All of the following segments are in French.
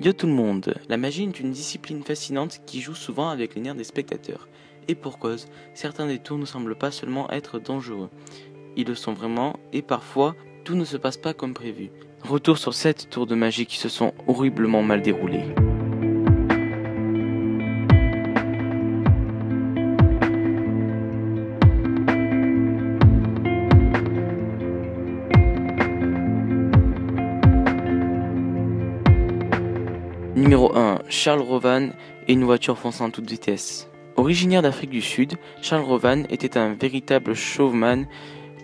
Yo tout le monde, la magie est une discipline fascinante qui joue souvent avec les nerfs des spectateurs. Et pour cause, certains des tours ne semblent pas seulement être dangereux, ils le sont vraiment et parfois tout ne se passe pas comme prévu. Retour sur 7 tours de magie qui se sont horriblement mal déroulés. Numéro 1, Charles Rovan et une voiture fonçant à toute vitesse. Originaire d'Afrique du Sud, Charles Rovan était un véritable showman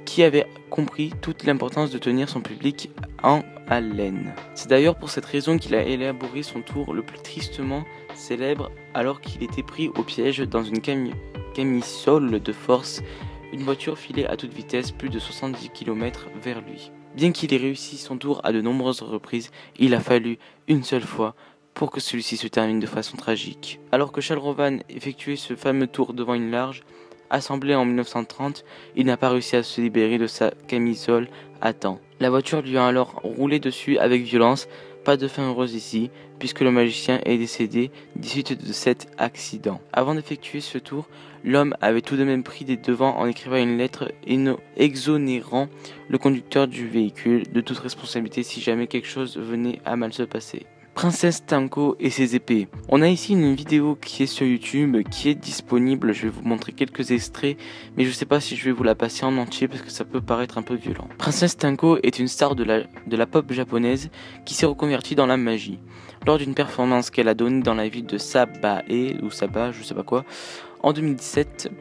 qui avait compris toute l'importance de tenir son public en haleine. C'est d'ailleurs pour cette raison qu'il a élaboré son tour le plus tristement célèbre alors qu'il était pris au piège dans une camisole de force. Une voiture filait à toute vitesse plus de 70 km vers lui. Bien qu'il ait réussi son tour à de nombreuses reprises, il a fallu une seule fois pour que celui-ci se termine de façon tragique. Alors que Charles Rovan effectuait ce fameux tour devant une large assemblée en 1930, il n'a pas réussi à se libérer de sa camisole à temps. La voiture lui a alors roulé dessus avec violence. Pas de fin heureuse ici, puisque le magicien est décédé des suites de cet accident. Avant d'effectuer ce tour, l'homme avait tout de même pris des devants en écrivant une lettre exonérant le conducteur du véhicule de toute responsabilité si jamais quelque chose venait à mal se passer. Princesse Tanko et ses épées. On a ici une vidéo qui est sur YouTube, qui est disponible. Je vais vous montrer quelques extraits, mais je sais pas si je vais vous la passer en entier parce que ça peut paraître un peu violent. Princesse Tanko est une star de la pop japonaise qui s'est reconvertie dans la magie. Lors d'une performance qu'elle a donnée dans la ville de Sabae, ou Saba, je sais pas quoi, en 2017,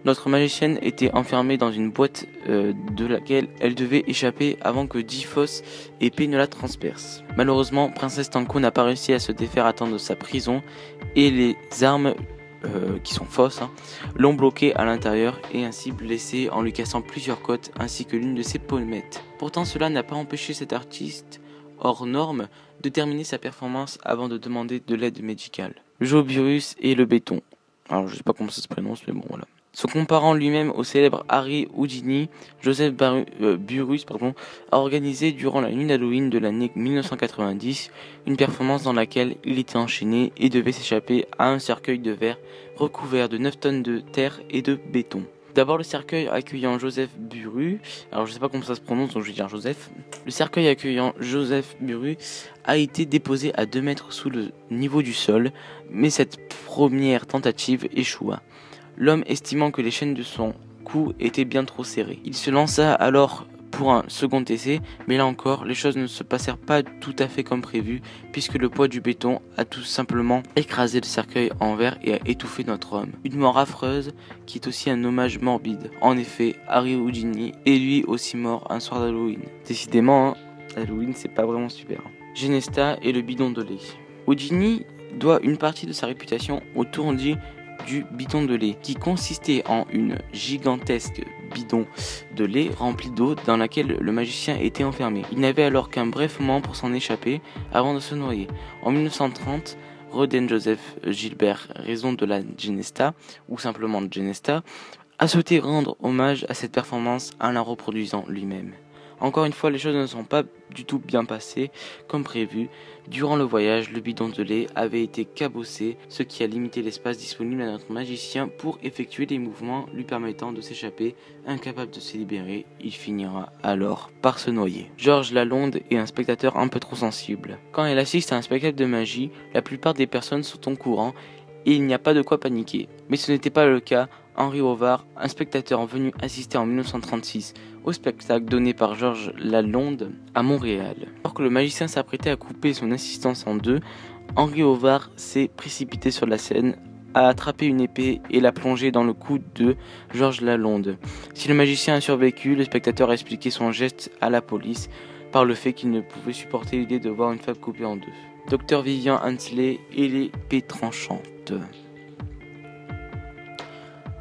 notre magicienne était enfermée dans une boîte de laquelle elle devait échapper avant que 10 fausses épées ne la transpercent. Malheureusement, Princesse Tanko n'a pas réussi à se défaire à temps de sa prison et les armes, qui sont fausses, l'ont bloquée à l'intérieur et ainsi blessée en lui cassant plusieurs côtes ainsi que l'une de ses pommettes. Pourtant, cela n'a pas empêché cet artiste hors norme de terminer sa performance avant de demander de l'aide médicale. Joburus et le béton. Alors je sais pas comment ça se prononce, mais bon voilà. Se comparant lui-même au célèbre Harry Houdini, Joseph Burrus a organisé durant la nuit d'Halloween de l'année 1990 une performance dans laquelle il était enchaîné et devait s'échapper à un cercueil de verre recouvert de 9 tonnes de terre et de béton. D'abord le cercueil accueillant Joseph Burrus, alors je sais pas comment ça se prononce donc je vais dire Joseph. Le cercueil accueillant Joseph Burrus a été déposé à 2 mètres sous le niveau du sol, mais cette première tentative échoua. L'homme estimant que les chaînes de son cou étaient bien trop serrées. Il se lança alors pour un second essai, mais là encore, les choses ne se passèrent pas tout à fait comme prévu, puisque le poids du béton a tout simplement écrasé le cercueil en verre et a étouffé notre homme. Une mort affreuse qui est aussi un hommage morbide. En effet, Harry Houdini est lui aussi mort un soir d'Halloween. Décidément, Halloween c'est pas vraiment super. Genesta et le bidon de lait. Houdini doit une partie de sa réputation au tournis du bidon de lait, qui consistait en une gigantesque bidon de lait rempli d'eau dans laquelle le magicien était enfermé. Il n'avait alors qu'un bref moment pour s'en échapper avant de se noyer. En 1930, Roden Joseph Gilbert, raison de la Genesta, ou simplement Genesta, a souhaité rendre hommage à cette performance en la reproduisant lui-même. Encore une fois, les choses ne sont pas du tout bien passées comme prévu. Durant le voyage, le bidon de lait avait été cabossé, ce qui a limité l'espace disponible à notre magicien pour effectuer des mouvements lui permettant de s'échapper. Incapable de se libérer, il finira alors par se noyer. Georges Lalonde est un spectateur un peu trop sensible. Quand elle assiste à un spectacle de magie, la plupart des personnes sont au courant et il n'y a pas de quoi paniquer. Mais ce n'était pas le cas. Henri Ovard, un spectateur venu assister en 1936 au spectacle donné par Georges Lalonde à Montréal. Alors que le magicien s'apprêtait à couper son assistance en deux, Henri Ovard s'est précipité sur la scène, a attrapé une épée et l'a plongée dans le cou de Georges Lalonde. Si le magicien a survécu, le spectateur a expliqué son geste à la police par le fait qu'il ne pouvait supporter l'idée de voir une femme coupée en deux. Dr Vivian Hensley et l'épée tranchante.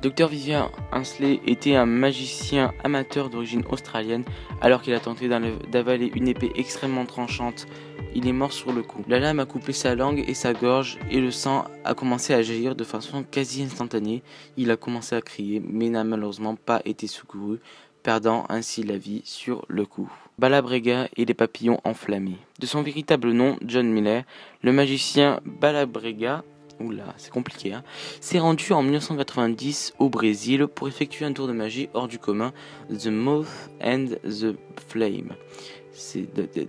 Dr Vivian Hensley était un magicien amateur d'origine australienne. Alors qu'il a tenté d'avaler une épée extrêmement tranchante, il est mort sur le coup. La lame a coupé sa langue et sa gorge et le sang a commencé à jaillir de façon quasi instantanée. Il a commencé à crier mais n'a malheureusement pas été secouru perdant ainsi la vie sur le coup. Balabrega et les papillons enflammés. De son véritable nom, John Miller, le magicien Balabrega, c'est compliqué, s'est rendu en 1990 au Brésil pour effectuer un tour de magie hors du commun, The Moth and the Flame.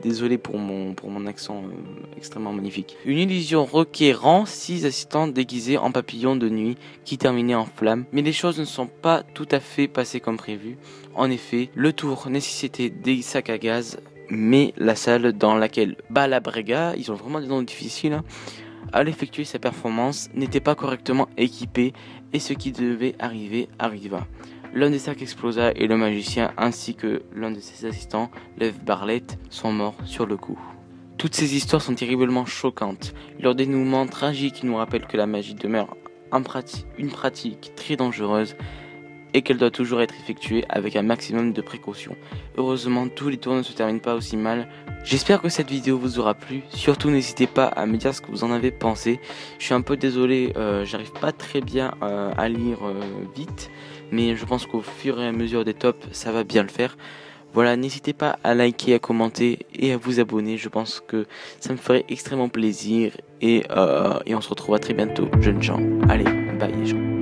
Désolé pour mon accent extrêmement magnifique. Une illusion requérant 6 assistants déguisés en papillons de nuit qui terminaient en flammes, mais les choses ne sont pas tout à fait passées comme prévu. En effet, le tour nécessitait des sacs à gaz, mais la salle dans laquelle Balabrega, ils ont vraiment des noms difficiles, allait effectuer sa performance n'était pas correctement équipée et ce qui devait arriver arriva. L'un des sacs explosa et le magicien ainsi que l'un de ses assistants, Lev Barlett, sont morts sur le coup. Toutes ces histoires sont terriblement choquantes. Leur dénouement tragique nous rappelle que la magie demeure une pratique très dangereuse et qu'elle doit toujours être effectuée avec un maximum de précautions. Heureusement, tous les tours ne se terminent pas aussi mal. J'espère que cette vidéo vous aura plu. Surtout, n'hésitez pas à me dire ce que vous en avez pensé. Je suis un peu désolé, j'arrive pas très bien à lire vite, mais je pense qu'au fur et à mesure des tops, ça va bien le faire. Voilà, n'hésitez pas à liker, à commenter et à vous abonner. Je pense que ça me ferait extrêmement plaisir. Et on se retrouvera très bientôt, jeunes gens. Allez, bye les gens.